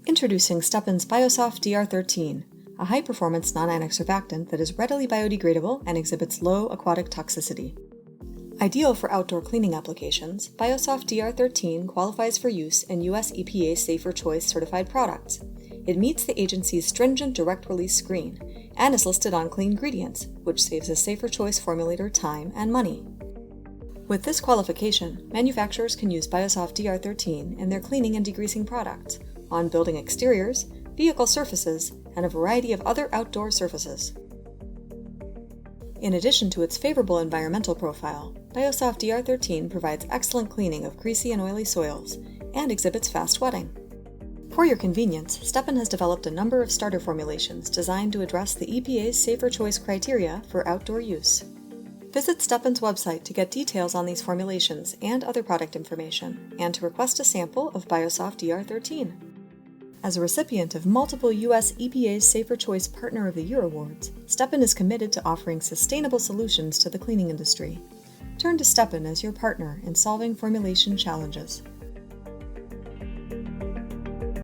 Introducing Steppen's Biosoft DR-13, a high-performance non-ionic surfactant that is readily biodegradable and exhibits low aquatic toxicity. Ideal for outdoor cleaning applications, Biosoft DR-13 qualifies for use in U.S. EPA Safer Choice certified products. It meets the agency's stringent direct-release screen and is listed on Clean Ingredients, which saves a Safer Choice formulator time and money. With this qualification, manufacturers can use Biosoft DR-13 in their cleaning and degreasing products, on building exteriors, vehicle surfaces, and a variety of other outdoor surfaces. In addition to its favorable environmental profile, Biosoft DR-13 provides excellent cleaning of greasy and oily soils and exhibits fast wetting. For your convenience, Steppen has developed a number of starter formulations designed to address the EPA's Safer Choice criteria for outdoor use. Visit Steppen's website to get details on these formulations and other product information, and to request a sample of Biosoft DR-13. As a recipient of multiple U.S. EPA's Safer Choice Partner of the Year awards, Steppen is committed to offering sustainable solutions to the cleaning industry. Turn to Steppen as your partner in solving formulation challenges.